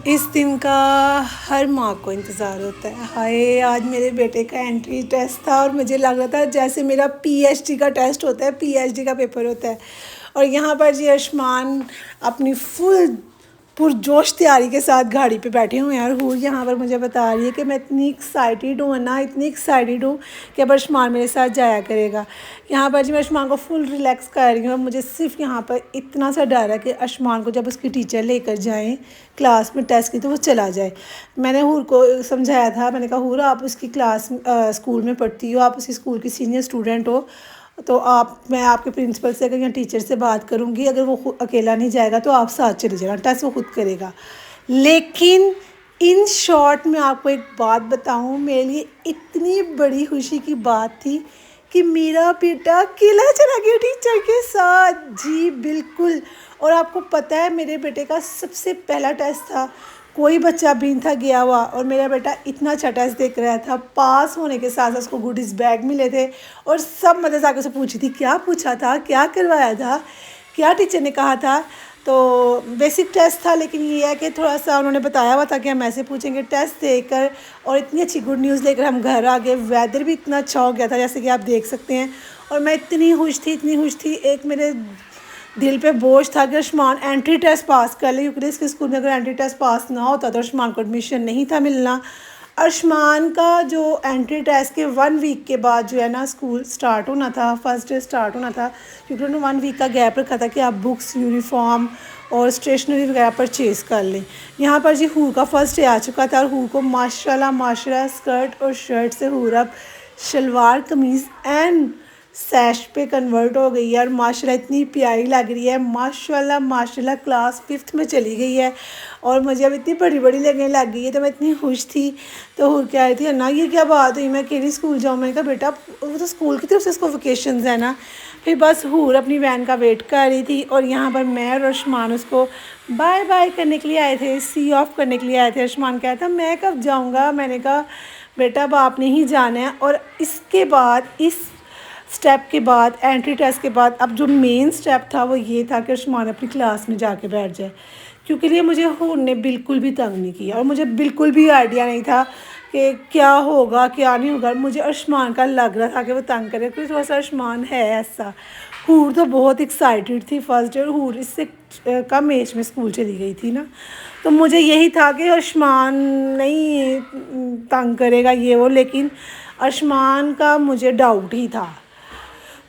इस दिन का हर माँ को इंतज़ार होता है। हाय, आज मेरे बेटे का एंट्री टेस्ट था और मुझे लग रहा था जैसे मेरा पीएचडी का टेस्ट होता है, पीएचडी का पेपर होता है। और यहाँ पर जी आयुष्मान अपनी फुल पुरजोश तैयारी के साथ गाड़ी पे बैठे हुए हैं और हूर यहाँ पर मुझे बता रही है कि मैं इतनी एक्साइटेड हूँ ना, इतनी एक्साइटेड हूँ कि अब आयुष्मान मेरे साथ जाया करेगा। यहाँ पर जी मैं आयुष्मान को फुल रिलैक्स कर रही हूँ और मुझे सिर्फ यहाँ पर इतना सा डर है कि आयुष्मान को जब उसकी टीचर लेकर जाएँ क्लास में टेस्ट की तो वो चला जाए। मैंने हूर को समझाया था, मैंने कहा हूर आप उसकी क्लास स्कूल में पढ़ती हो, आप उसी स्कूल की सीनियर स्टूडेंट हो, तो मैं आपके प्रिंसिपल से अगर या टीचर से बात करूँगी, अगर वो अकेला नहीं जाएगा तो आप साथ चले जाना, टेस्ट वो खुद करेगा। लेकिन इन शॉर्ट मैं आपको एक बात बताऊँ, मेरे लिए इतनी बड़ी खुशी की बात थी कि मेरा बेटा अकेला चला गया टीचर के साथ। जी बिल्कुल। और आपको पता है मेरे बेटे का सबसे पहला टेस्ट था, कोई बच्चा भी नहीं था गया हुआ और मेरा बेटा इतना अच्छा टेस्ट देख रहा था। पास होने के साथ साथ उसको गुडीज़ बैग मिले थे और सब मदद आके उसे पूछी थी क्या पूछा था, क्या करवाया था, क्या टीचर ने कहा था। तो बेसिक टेस्ट था, लेकिन ये है कि थोड़ा सा उन्होंने बताया हुआ था कि हम ऐसे पूछेंगे। टेस्ट देकर और इतनी अच्छी गुड न्यूज़ लेकर हम घर आ गए। वेदर भी इतना अच्छा हो गया था जैसे कि आप देख सकते हैं। और मैं इतनी खुश थी। एक मेरे दिल पे बोझ था कि आयुष्मान एंट्री टेस्ट पास कर ले, क्योंकि इसके स्कूल में अगर एंट्री टेस्ट पास ना होता तो आयुष्मान को एडमिशन नहीं था मिलना। आयुष्मान का जो एंट्री टेस्ट के 1 वीक के बाद जो है ना स्कूल स्टार्ट होना था, फर्स्ट डे स्टार्ट होना था, क्योंकि उन्होंने 1 वीक का गैप रखा था कि आप बुक्स, यूनिफॉर्म और स्टेशनरी वगैरह परचेज़ कर लें। यहाँ पर जी हूर का फर्स्ट डे आ चुका था और हूर को माशाल्लाह स्कर्ट और शर्ट से हूर अब शलवार कमीज़ एंड सैश पे कन्वर्ट हो गई है और माशाल्लाह इतनी प्यारी लग रही है। माशाल्लाह क्लास 5th में चली गई है और मुझे अब इतनी बड़ी लगने लग गई है। तो मैं इतनी खुश थी। तो हूर कह रही थी ना ये क्या बात हुई, मैं अकेली स्कूल जाऊँ। मैंने कहा बेटा वो तो स्कूल की तरफ से इसको वेकेशंस है ना। फिर बस हूर अपनी वैन का वेट कर रही थी और यहाँ पर मैं और आयुष्मान उसको बाय बाय करने के लिए आए थे, सी ऑफ करने के लिए आए थे। आयुष्मान कहा था मैं कब जाऊँगा। मैंने कहा बेटा अब आपने ही जाना है। और इसके बाद इस स्टेप के बाद, एंट्री टेस्ट के बाद, अब जो मेन स्टेप था वो ये था कि आयुष्मान अपनी क्लास में जाके बैठ जाए, क्योंकि लिए मुझे हूर ने बिल्कुल भी तंग नहीं किया और मुझे बिल्कुल भी आइडिया नहीं था कि क्या होगा क्या नहीं होगा। मुझे आयुष्मान का लग रहा था कि वो तंग करे, क्योंकि थोड़ा सा आयुष्मान है ऐसा। हूर तो बहुत एक्साइटेड थी फर्स्ट डे और हूर इससे कम एज में स्कूल चली गई थी ना, तो मुझे यही था कि आयुष्मान नहीं तंग करेगा ये वो, लेकिन आयुष्मान का मुझे डाउट ही था।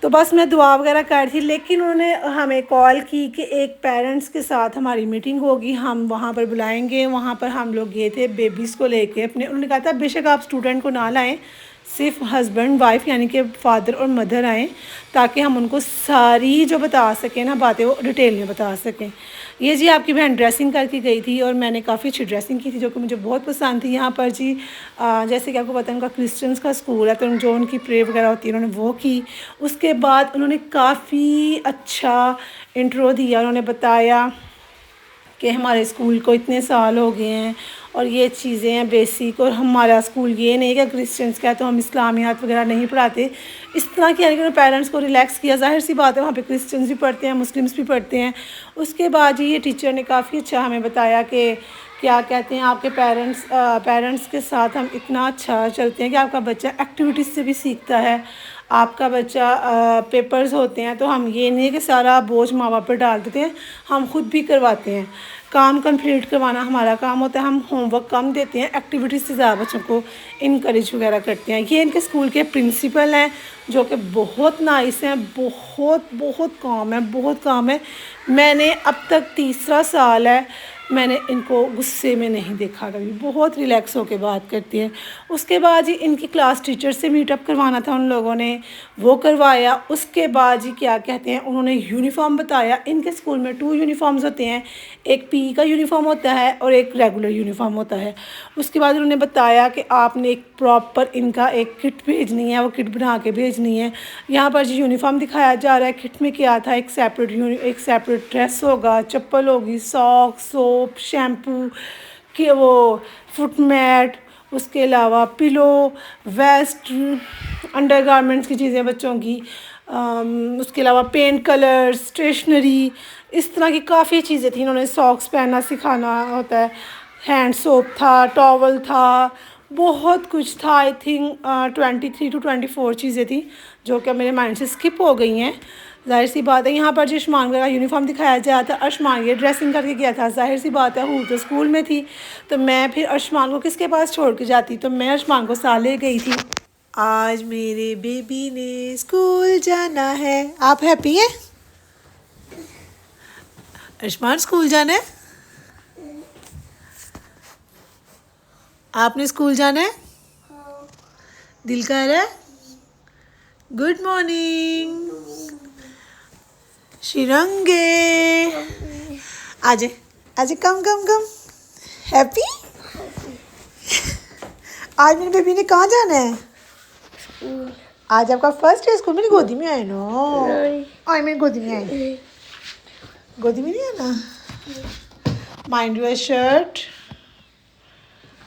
तो बस मैं दुआ वगैरह कर रही थी, लेकिन उन्होंने हमें कॉल की कि एक पेरेंट्स के साथ हमारी मीटिंग होगी, हम वहाँ पर बुलाएंगे। वहाँ पर हम लोग गए थे बेबीज़ को लेके अपने। उन्होंने कहा था बेशक आप स्टूडेंट को ना लाएं, सिर्फ हस्बैंड वाइफ यानी कि फ़ादर और मदर आएँ, ताकि हम उनको सारी जो बता सकें ना बातें वो डिटेल में बता सकें। ये जी आपकी बहन ड्रेसिंग करके गई थी और मैंने काफ़ी अच्छी ड्रेसिंग की थी जो कि मुझे बहुत पसंद थी। यहाँ पर जी जैसे कि आपको पता है उनका क्रिश्चियंस का स्कूल है, तो जो उनकी प्रे वगैरह होती है उन्होंने वो की। उसके बाद उन्होंने काफ़ी अच्छा इंट्रो दिया। उन्होंने बताया कि हमारे स्कूल को इतने साल हो गए हैं और ये चीज़ें हैं बेसिक, और हमारा स्कूल ये नहीं कि क्रिश्चियंस का है तो हम इस्लामियात वगैरह नहीं पढ़ाते। इस तरह की यानी कि पेरेंट्स को रिलैक्स किया। ज़ाहिर सी बात है वहाँ पे क्रिश्चियंस भी पढ़ते हैं, मुस्लिम्स भी पढ़ते हैं। उसके बाद ये टीचर ने काफ़ी अच्छा हमें बताया कि क्या कहते हैं आपके पेरेंट्स के साथ हम इतना अच्छा चलते हैं कि आपका बच्चा एक्टिविटीज़ से भी सीखता है। आपका बच्चा पेपर्स होते हैं तो हम ये नहीं कि सारा बोझ माँ बाप पर डाल देते हैं, हम खुद भी करवाते हैं। काम कंप्लीट करवाना हमारा काम होता है, हम होमवर्क कम देते हैं, एक्टिविटीज़ से ज़्यादा बच्चों को इनकरेज वगैरह करते हैं। ये इनके स्कूल के प्रिंसिपल हैं जो कि बहुत नाइस हैं, बहुत काम है। मैंने अब तक 3रा साल है, मैंने इनको गुस्से में नहीं देखा कभी, बहुत रिलैक्स होकर बात करती हैं। उसके बाद ही इनकी क्लास टीचर से मीटअप करवाना था उन लोगों ने, वो करवाया। उसके बाद ही क्या कहते हैं उन्होंने यूनिफॉर्म बताया। इनके स्कूल में 2 यूनिफॉर्म्स होते हैं, एक पीई का यूनिफॉर्म होता है और एक रेगुलर यूनिफॉर्म होता है। उसके बाद उन्होंने बताया कि आपने एक प्रॉपर इनका एक किट भेजनी है, वो किट बना के भेजनी है। यहाँ पर जो यूनिफॉर्म दिखाया जा रहा है, किट में क्या था, एक सेपरेट ड्रेस होगा, चप्पल होगी, सॉक्स, सोप, शैम्पू के वो फुट मैट, उसके अलावा पिलो, वेस्ट, अंडरगारमेंट्स की चीज़ें बच्चों की, उसके अलावा पेंट कलर्स, स्टेशनरी, इस तरह की काफ़ी चीज़ें थी। इन्होंने सॉक्स पहनना सिखाना होता है। हैंड सोप था, टॉवल था, बहुत कुछ था। आई थिंक 23 to 24 चीज़ें थी जो कि मेरे माइंड से स्किप हो गई हैं। ज़ाहिर सी बात है, यहाँ पर जो अर्शमान का यूनिफॉर्म दिखाया जा था, अर्शमान ये ड्रेसिंग करके गया था। ज़ाहिर सी बात है, हूँ तो स्कूल में थी, तो मैं फिर अर्शमान को किसके पास छोड़ के जाती, तो मैं अर्शमान को साथ ले गई थी। आज मेरे बेबी ने स्कूल जाना है। आप हैप्पी हैं? अर्शमान स्कूल जाना है? आपने स्कूल जाना है? दिल कर रहा है? गुड मॉर्निंग शिरंगे। आजे आजे, कम कम कम। हैप्पी? आज मेरे बेबी ने कहाँ जाना है? आज आपका फर्स्ट डे स्कूल। मेरी गोदी में आए ना। आए मेरी गोदी में आए। गोदी में नहीं आना। Mind your shirt,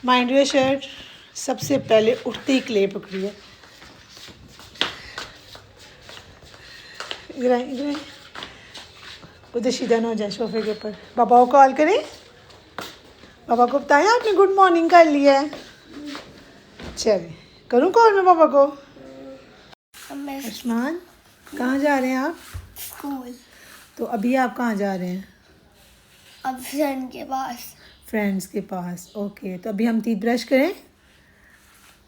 mind your shirt. सबसे पहले उठते ही क्ले पकड़िए। इधर आए, इधर आए। उधर सीधा ना हो जाए सोफे के ऊपर। पापा को कॉल करें, पापा को बताएं आपने गुड मॉर्निंग कर लिया है। चलिए करूँ कॉल मैं पापा को। अर्शमान कहाँ जा रहे हैं आप? स्कूल। तो अभी आप कहाँ जा रहे हैं? अब फ्रेंड के पास। फ्रेंड्स के पास। ओके, तो अभी हम टीथ ब्रश करें?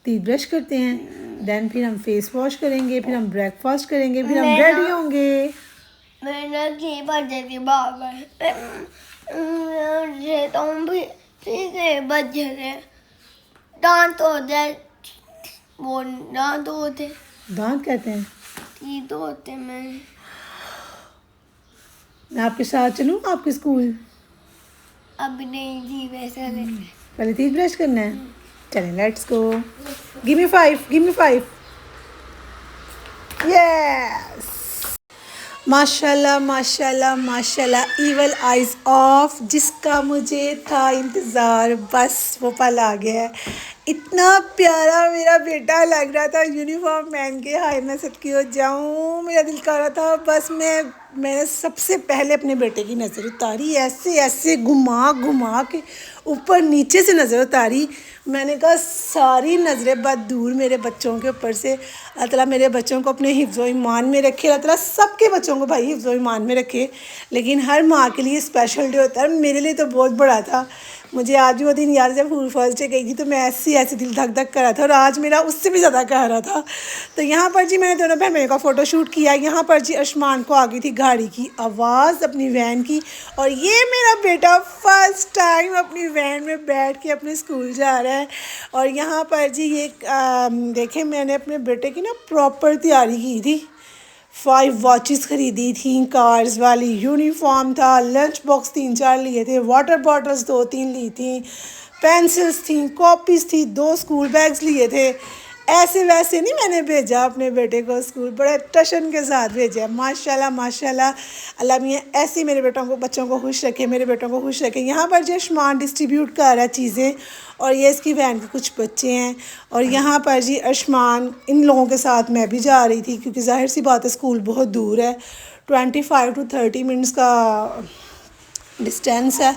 टीथ ब्रश करते हैं, देन फिर हम फेस वॉश करेंगे, फिर हम ब्रेकफास्ट करेंगे, फिर हम मैं रेडी ना- होंगे। मैंने की बजे थी बाबर रहता हूँ भी ठीक है। बजे थे दांत होते, वो दांत होते, दांत कहते हैं। टीथ होते। मैं आपके साथ चलूँ आपके स्कूल? अभी नहीं थी वैसे ले। पहले टीथ ब्रश करना है। चलें let's go. Give me 5, give me 5। Yes, माशाल्लाह माशाल्लाह माशाल्लाह। इवल आइज ऑफ, जिसका मुझे था इंतज़ार, बस वो पल आ गया है। इतना प्यारा मेरा बेटा लग रहा था यूनिफॉर्म पहन के। हाय मैं सदकी हो जाऊँ, मेरा दिल कर रहा था बस मैंने सबसे पहले अपने बेटे की नज़र उतारी, ऐसे ऐसे घुमा घुमा के ऊपर नीचे से नज़र उतारी। मैंने कहा सारी नज़रें बद दूर मेरे बच्चों के ऊपर से। अल्लाह ताला मेरे बच्चों को अपने हिफ्ज़ व ईमान में रखे। अल्लाह ताला सबके बच्चों को भाई हिफ्ज़ व ईमान में रखे, लेकिन हर माँ के लिए स्पेशल डे होता है। मेरे लिए तो बहुत बड़ा था। मुझे आज भी वो दिन याद, जब फर्स्ट डे गई थी तो मैं ऐसे दिल धक धक कर रहा था, और आज मेरा उससे भी ज़्यादा कह रहा था। तो यहाँ पर जी मैंने दोनों बहन का फ़ोटो शूट किया। यहाँ पर जी अर्शमान को आ गई थी गाड़ी की आवाज़, अपनी वैन की, और ये मेरा बेटा फर्स्ट टाइम अपनी वैन में बैठ के अपने स्कूल जा रहा है। और यहाँ पर जी ये देखें, मैंने अपने बेटे की ना प्रॉपर तैयारी की थी। 5 वॉचेस ख़रीदी थी, कार्स वाली, यूनिफॉर्म था, लंच बॉक्स 3-4 लिए थे, वाटर बॉटल्स 2-3 ली थी, पेंसिल्स थी, कॉपीज़ थी, 2 स्कूल बैग्स लिए थे। ऐसे वैसे नहीं मैंने भेजा अपने बेटे को स्कूल, बड़े टशन के साथ भेजा। माशाल्लाह माशाल्लाह, अल्लाह मियाँ ऐसे मेरे बच्चों को खुश रखे, मेरे बेटों को खुश रखे। यहाँ पर जो अर्शमान डिस्ट्रीब्यूट कर रहा है चीज़ें, और ये इसकी वैन के कुछ बच्चे हैं। और यहाँ पर जी अर्शमान, इन लोगों के साथ मैं भी जा रही थी, क्योंकि ज़ाहिर सी बात है स्कूल बहुत दूर है, 25 to 30 मिनट्स का डिस्टेंस है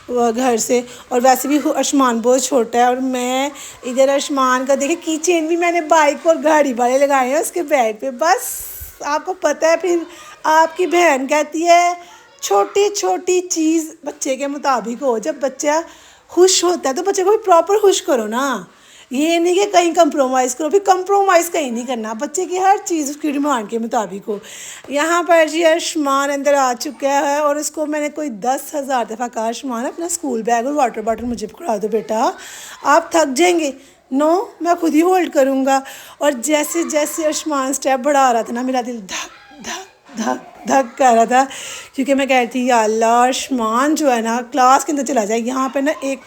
वो घर से। और वैसे भी अर्शमान बहुत छोटा है, और मैं इधर अर्शमान का देखिए की चेन भी मैंने बाइक और गाड़ी वाले लगाए हैं उसके बैग पे। बस आपको पता है, फिर आपकी बहन कहती है छोटी छोटी चीज़ बच्चे के मुताबिक हो। जब बच्चा खुश होता है तो बच्चे को भी प्रॉपर खुश करो ना, ये नहीं कि कहीं कंप्रोमाइज़ करो। फिर कंप्रोमाइज़ कहीं नहीं करना, बच्चे की हर चीज़ उसकी डिमांड के मुताबिक हो। यहाँ पर जी अर्शमान अंदर आ चुका है, और उसको मैंने कोई 10,000 दफ़ा कहा, अर्शमान अपना स्कूल बैग और वाटर बॉटल मुझे पकड़ा दो बेटा, आप थक जाएंगे। नो, मैं खुद ही होल्ड करूँगा। और जैसे जैसे अर्शमान स्टेप बढ़ा रहा था ना, मेरा दिल धक धक धक धक कर रहा था, क्योंकि मैं कह रही थी या अल्लाह अर्शमान जो है ना क्लास के अंदर चला जाए। यहाँ पे ना एक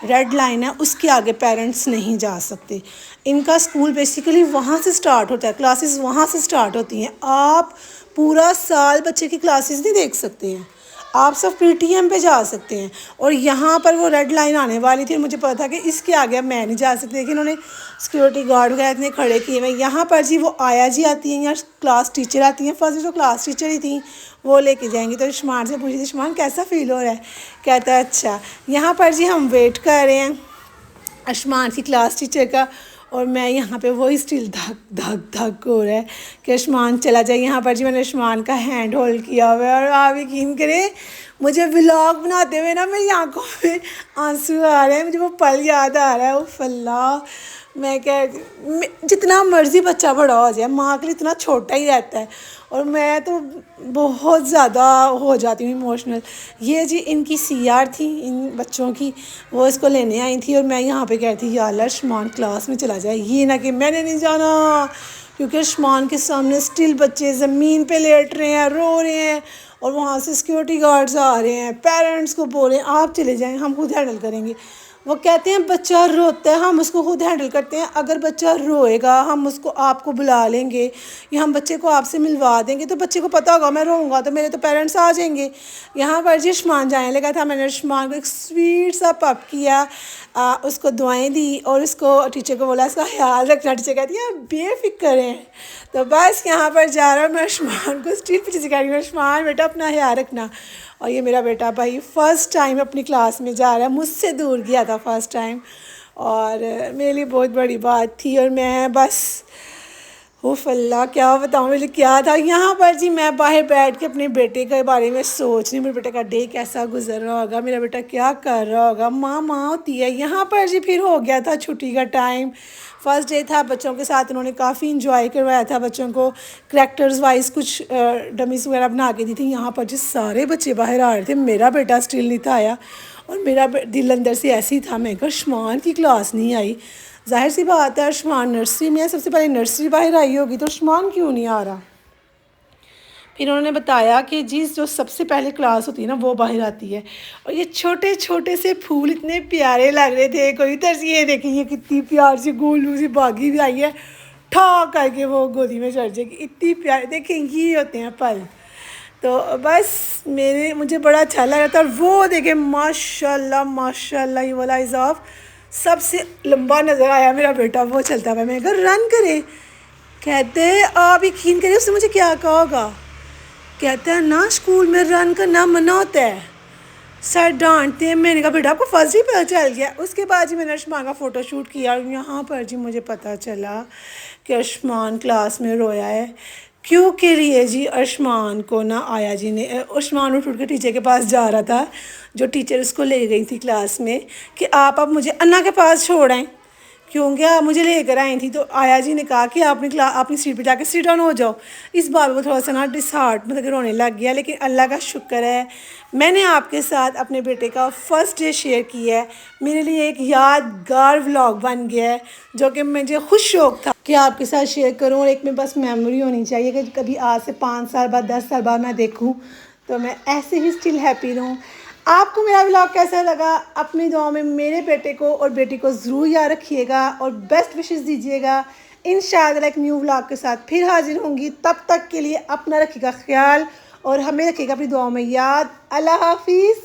रेड लाइन है, उसके आगे पेरेंट्स नहीं जा सकते। इनका स्कूल बेसिकली वहाँ से स्टार्ट होता है, क्लासेस वहाँ से स्टार्ट होती हैं। आप पूरा साल बच्चे की क्लासेस नहीं देख सकते हैं। आप सब PTM पे जा सकते हैं। और यहाँ पर वो रेड लाइन आने वाली थी, मुझे पता था कि इसके आगे अब मैं नहीं जा सकती, लेकिन उन्होंने सिक्योरिटी गार्ड वगैरह इतने खड़े किए हुए। यहाँ पर जी वो आया जी आती हैं या क्लास टीचर आती हैं, फर्स्ट जो क्लास टीचर ही थी वो लेके जाएंगी। तो शुमान से पूछी थी, शुमान कैसा फ़ील हो रहा है? कहता है अच्छा। यहाँ पर जी हम वेट कर रहे हैं आयुष्मान की क्लास टीचर का, और मैं यहाँ पे वही स्टिल धक धक धक हो रहा है कि आयुष्मान चला जाए। यहाँ पर जी मैंने आयुष्मान का हैंड होल्ड किया हुआ है, और आप यकीन करें मुझे व्लॉग बनाते हुए ना मेरी आंखों में आंसू आ रहे हैं, मुझे वो पल याद आ रहा है। उफ़ अल्लाह, मैं क्या, जितना मर्ज़ी बच्चा बड़ा हो जाए माँ के लिए इतना छोटा ही रहता है, और मैं तो बहुत ज़्यादा हो जाती हूँ इमोशनल। ये जी इनकी CR थी इन बच्चों की, वो इसको लेने आई थी, और मैं यहाँ पे कह रही थी या अल्लाह आयुष्मान क्लास में चला जाए, ये ना कि मैंने नहीं जाना, क्योंकि आयुष्मान के सामने स्टिल बच्चे ज़मीन पे लेट रहे हैं, रो रहे हैं, और वहाँ से सिक्योरिटी गार्ड्स आ रहे हैं, पेरेंट्स को बोल रहे हैं आप चले जाएँ, हम खुद हैंडल करेंगे। वो कहते हैं बच्चा रोता है हम उसको खुद हैंडल करते हैं, अगर बच्चा रोएगा हम उसको आपको बुला लेंगे या हम बच्चे को आपसे मिलवा देंगे, तो बच्चे को पता होगा मैं रोऊंगा तो मेरे तो पेरेंट्स आ जाएंगे। यहाँ पर जी आयुष्मान जाने लगा था, मैंने आयुष्मान को एक स्वीट सा पप किया, उसको दुआएं दी, और उसको टीचर को बोला इसका ख्याल रखना। टीचर कहती है बेफिक्र हैं। तो बस यहाँ पर जा रहा हूँ मैं आयुष्मान को स्टिल पीछे से कह रही हूँ आयुष्मान बेटा अपना ख्याल रखना। और ये मेरा बेटा भाई फ़र्स्ट टाइम अपनी क्लास में जा रहा है, मुझसे दूर गया था फ़र्स्ट टाइम, और मेरे लिए बहुत बड़ी बात थी। और मैं बस उफ़ अल्लाह क्या बताऊँ मेरे क्या था। यहाँ पर जी मैं बाहर बैठ के अपने बेटे के बारे में सोच रही हूँ, मेरे बेटे का डे कैसा गुजर रहा होगा, मेरा बेटा क्या कर रहा होगा। माँ माँ होती है। यहाँ पर जी फिर हो गया था छुट्टी का टाइम, फर्स्ट डे था, बच्चों के साथ उन्होंने काफ़ी इंजॉय करवाया था, बच्चों को करैक्टर्स वाइज कुछ डमीज़ वगैरह बना के दी थी। यहाँ पर जी सारे बच्चे बाहर आ रहे थे, मेरा बेटा स्टिल नहीं था आया, और मेरा दिल अंदर से ऐसी था, मैं कहा आयुष्मान की क्लास नहीं आई। जाहिर सी बात है आयुष्मान नर्सरी में है, सबसे पहले नर्सरी बाहर आई होगी, तो आयुष्मान क्यों नहीं आ रहा। फिर उन्होंने बताया कि जी जो सबसे पहले क्लास होती है ना वो बाहर आती है, और ये छोटे छोटे से फूल इतने प्यारे लग रहे थे। कोई इधर से ये देखिए ये कितनी प्यार सी गोलू सी बागी भी आई है, ठा करके वो गोदी में चढ़ जाएगी, इतनी प्यारे। देखें ये होते हैं पल। तो बस मुझे बड़ा अच्छा लग रहा था। और वो देखें माशाल्लाह माशाल्लाह, ये वाला इज़ ऑफ सबसे लंबा नज़र आया मेरा बेटा, वो चलता हुआ। मैं कहा रन करे, कहते आप यकीन करिए उसने मुझे क्या कहा होगा, कहता है ना स्कूल में रन करना मना होता है, सर डांटते हैं। मैंने कहा बेटा आपको फर्स्ट ही पता चल गया। उसके बाद जी मैंने आयुष्मान का फ़ोटो शूट किया, और यहाँ पर जी मुझे पता चला कि आयुष्मान क्लास में रोया है। क्यों के लिए जी आयुष्मान को ना आया जी ने, आयुष्मान उठ के टीचर के पास जा रहा था, जो टीचर उसको ले गई थी क्लास में, कि आप अब मुझे अन्ना के पास छोड़ आएँ, क्योंकि आप मुझे लेकर आई थी। तो आया जी ने कहा कि आप अपनी सीट पे जाके सिट डाउन हो जाओ। इस बात को थोड़ा सा ना डिसहार्ट मतलब कि रोने लग गया, लेकिन अल्लाह का शुक्र है मैंने आपके साथ अपने बेटे का फ़र्स्ट डे शेयर किया है। मेरे लिए एक यादगार व्लॉग बन गया है, जो कि मुझे खुद शौक़ था कि आपके साथ शेयर करूं, और एक में बस मेमोरी होनी चाहिए कि कभी आज से 5 साल बाद 10 साल बाद मैं देखूं तो मैं ऐसे ही स्टिल हैप्पी रहूं। आपको मेरा व्लॉग कैसा लगा? अपनी दुआओं में मेरे बेटे को और बेटी को ज़रूर याद रखिएगा, और बेस्ट विशेस दीजिएगा। इंशाअल्लाह एक न्यू व्लॉग के साथ फिर हाजिर होंगी। तब तक के लिए अपना रखिएगा ख्याल, और हमें रखिएगा अपनी दुआओं में याद। अल्लाह हाफिज़।